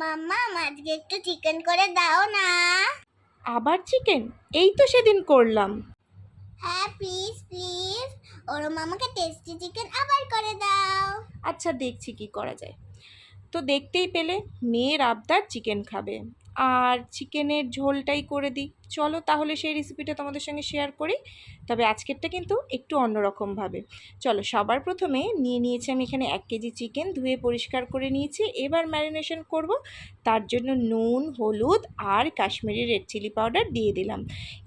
মাম্মা আজকে একটু চিকেন করে দাও না। আবার চিকেন? এই তো সেদিন করলাম। হ্যাঁ প্লিজ প্লিজ, ওরম আমাকে টেস্টি চিকেন আবার করে দাও। আচ্ছা দেখছি কি করা যায়। তো দেখতেই পেলে মেয়ের আবদার চিকেন খাবে, আর চিকেনের ঝোলটাই করে দিই। চলো তাহলে সেই রেসিপিটা তোমাদের সঙ্গে শেয়ার করি, তবে আজকেরটা কিন্তু একটু অন্যরকমভাবে। চলো, সবার প্রথমে নিয়ে নিয়েছি আমি এখানে 1 কেজি চিকেন, ধুয়ে পরিষ্কার করে নিয়েছি। এবার ম্যারিনেশন করব, তার জন্য নুন, হলুদ আর কাশ্মীরি রেড চিলি পাউডার দিয়ে দিলাম।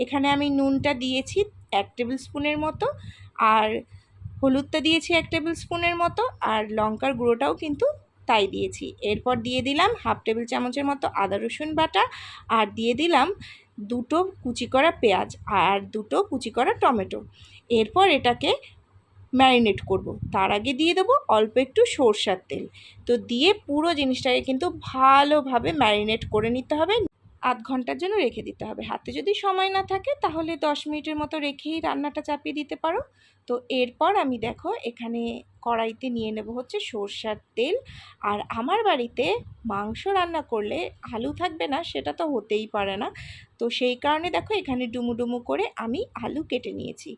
এখানে আমি নুনটা দিয়েছি 1 টেবিল স্পুনের মতো, আর হলুদটা দিয়েছি 1 টেবিল স্পুনের মতো, আর লঙ্কার গুঁড়োটাও কিন্তু তাই দিয়েছি। এরপর দিয়ে দিলাম 1/2 টেবিল চামচের মতো আদা রসুন বাটা, আর দিয়ে দিলাম 2টো কুচি করা পেঁয়াজ আর 2টো কুচি করা টমেটো। এরপর এটাকে ম্যারিনেট করব। তার আগে দিয়ে দেবো অল্প একটু সরষের তেল। তো দিয়ে পুরো জিনিসটাকে কিন্তু ভালোভাবে ম্যারিনেট করে নিতে হবে, 1/2 ঘন্টার জন্য রেখে দিতে হবে। হাতে যদি সময় না থাকে তাহলে 10 মিনিটের মতো রেখেই রান্নাটা চাপিয়ে দিতে পারো। তো এরপর আমি দেখো এখানে কড়াইতে নিয়ে নেব হচ্ছে সরষের তেল। আর আমার বাড়িতে মাংস রান্না করলে আলু থাকবে না সেটা তো হতেই পারে না, তো সেই কারণে দেখো এখানে ডুমু ডুমু করে আমি আলু কেটে নিয়েছি।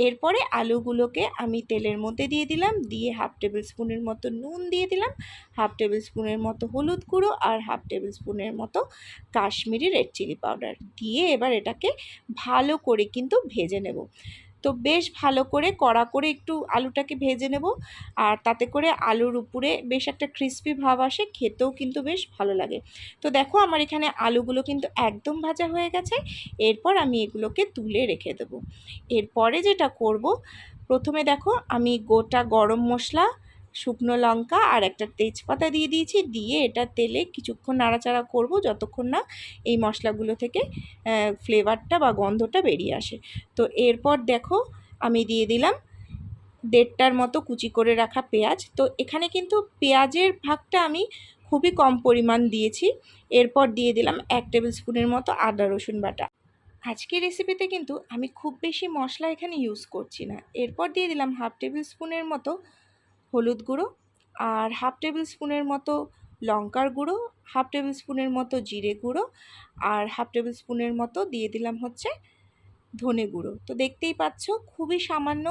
এরপরে আলুগুলোকে আমি তেলের মধ্যে দিয়ে দিলাম, দিয়ে 1/2 টেবিল স্পুনের মতো নুন দিয়ে দিলাম, 1/2 টেবিল স্পুনের মতো হলুদ গুঁড়ো আর 1/2 টেবিল স্পুনের মতো কাশ্মীরি রেড চিলি পাউডার দিয়ে এবার এটাকে ভালো করে কিন্তু ভেজে নেব। তো বেশ ভালো করে কড়া করে একটু আলুটাকে ভেজে নেব, আর তাতে করে আলুর উপরে বেশ একটা ক্রিস্পি ভাব আসে, খেতেও কিন্তু বেশ ভালো লাগে। তো দেখো আমার এখানে আলুগুলো কিন্তু একদম ভাজা হয়ে গেছে। এরপর আমি এগুলোকে তুলে রেখে দেবো। এরপরে যেটা করব, প্রথমে দেখো আমি গোটা গরম মশলা, শুকনো লঙ্কা আর একটা তেজপাতা দিয়ে দিয়েছি। দিয়ে এটা তেলে কিছুক্ষণ নাড়াচাড়া করব যতক্ষণ না এই মশলাগুলো থেকে ফ্লেভারটা বা গন্ধটা বেরিয়ে আসে। তো এরপর দেখো আমি দিয়ে দিলাম 1.5টার মতো কুচি করে রাখা পেঁয়াজ। তো এখানে কিন্তু পেঁয়াজের ভাগটা আমি খুবই কম পরিমাণ দিয়েছি। এরপর দিয়ে দিলাম 1 টেবিল স্পুনের মতো আদা রসুন বাটা। আজকের রেসিপিতে কিন্তু আমি খুব বেশি মশলা এখানে ইউজ করছি না। এরপর দিয়ে দিলাম 1/2 টেবিল স্পুনের মতো হলুদ গুঁড়ো, আর 1/2 টেবিল স্পুনের মতো লঙ্কার গুঁড়ো, 1/2 টেবিল স্পুনের মতো জিরে গুঁড়ো, আর 1/2 টেবিল স্পুনের মতো দিয়ে দিলাম হচ্ছে ধনে গুঁড়ো। তো দেখতেই পাচ্ছ খুবই সামান্য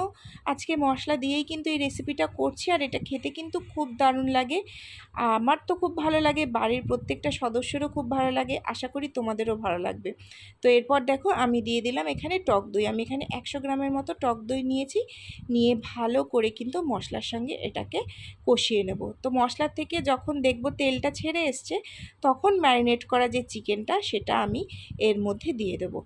আজকে মশলা দিয়েই কিন্তু এই রেসিপিটা করছি, আর এটা খেতে কিন্তু খুব দারুণ লাগে। আমার তো খুব ভালো লাগে, বাড়ির প্রত্যেকটা সদস্যেরও খুব ভালো লাগে, আশা করি তোমাদেরও ভালো লাগবে। তো এরপর দেখো আমি দিয়ে দিলাম এখানে টক দই। আমি এখানে 100 গ্রামের মতো টক দই নিয়েছি, নিয়ে ভালো করে কিন্তু মশলার সঙ্গে এটাকে কষিয়ে নেব। তো মশলার থেকে যখন দেখব তেলটা ছেড়ে এসছে, তখন ম্যারিনেট করা যে চিকেনটা সেটা আমি এর মধ্যে দিয়ে দেবো।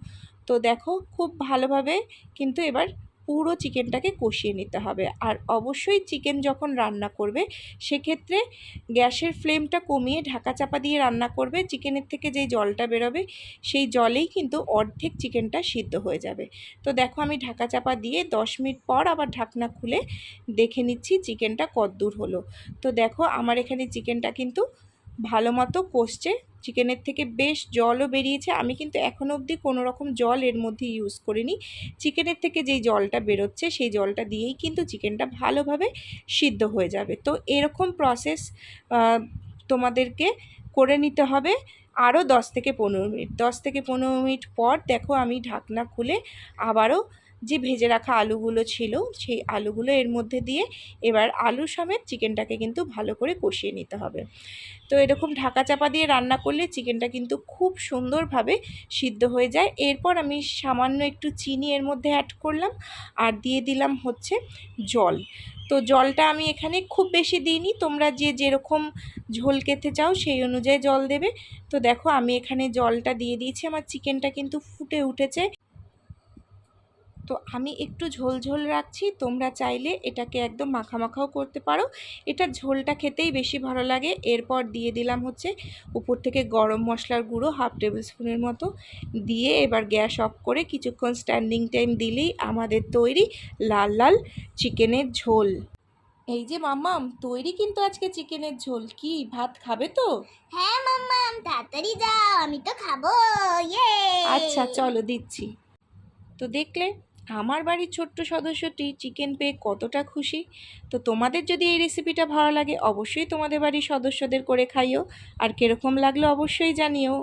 তো দেখো খুব ভালোভাবে কিন্তু এবার পুরো চিকেনটাকে কষিয়ে নিতে হবে। আর অবশ্যই চিকেন যখন রান্না করবে সেক্ষেত্রে গ্যাসের ফ্লেমটা কমিয়ে ঢাকা চাপা দিয়ে রান্না করবে। চিকেনের থেকে যেই জলটা বেরোবে সেই জলেই কিন্তু অর্ধেক চিকেনটা সিদ্ধ হয়ে যাবে। তো দেখো আমি ঢাকা চাপা দিয়ে 10 মিনিট পর আবার ঢাকনা খুলে দেখে নিচ্ছি চিকেনটা কতদূর হলো। তো দেখো আমার এখানে চিকেনটা কিন্তু ভালো মতো কষছে, চিকেনের থেকে বেশ জলও বেরিয়েছে। আমি কিন্তু এখনও অবধি কোনো রকম জল এর মধ্যে ইউজ করিনি। চিকেনের থেকে যেই জলটা বেরোচ্ছে সেই জলটা দিয়েই কিন্তু চিকেনটা ভালোভাবে সিদ্ধ হয়ে যাবে। তো এরকম প্রসেস তোমাদেরকে করে নিতে হবে আরও 10 থেকে 15 মিনিট। 10 থেকে 15 মিনিট পর দেখো আমি ঢাকনা খুলে আবারও যে ভেজে রাখা আলুগুলো ছিল সেই আলুগুলো এর মধ্যে দিয়ে এবার আলু সমেত চিকেনটাকে কিন্তু ভালো করে কষিয়ে নিতে হবে। তো এরকম ঢাকা চাপা দিয়ে রান্না করলে চিকেনটা কিন্তু খুব সুন্দরভাবে সিদ্ধ হয়ে যায়। এরপর আমি সামান্য একটু চিনি এর মধ্যে অ্যাড করলাম, আর দিয়ে দিলাম হচ্ছে জল। তো জলটা আমি এখানে খুব বেশি দিইনি, তোমরা যে যেরকম ঝোল খেতে চাও সেই অনুযায়ী জল দেবে। তো দেখো আমি এখানে জলটা দিয়ে দিয়েছি, আমার চিকেনটা কিন্তু ফুটে উঠেছে। তো আমি একটু ঝোল ঝোল রাখছি, তোমরা চাইলে এটাকে একদম মাখা মাখাও করতে পারো, এটা ঝোলটা খেতেই বেশি ভালো লাগে। এরপর দিয়ে দিলাম হচ্ছে উপর থেকে গরম মশলার গুঁড়ো 1/2 টেবিল স্পুনের মতো, দিয়ে এবার গ্যাস অফ করে কিছুক্ষণ স্ট্যান্ডিং টাইম দিলেই আমাদের তৈরি লাল লাল চিকেনের ঝোল। এই যে মাম্মাম তৈরি কিন্তু আজকে চিকেনের ঝোল। কি ভাত খাবে তো? হ্যাঁ মাম্মা তাড়াতাড়ি যাও, আমি তো খাবো। ইয়ে আচ্ছা চলো দিচ্ছি। তো দেখলে আমার বাড়ির ছোট্ট সদস্যটি চিকেন পেয়ে কতটা খুশি। তো তোমাদের যদি এই রেসিপিটা ভালো লাগে অবশ্যই তোমাদের বাড়ির সদস্যদের করে খাইও, আর কীরকম লাগলো অবশ্যই জানিও।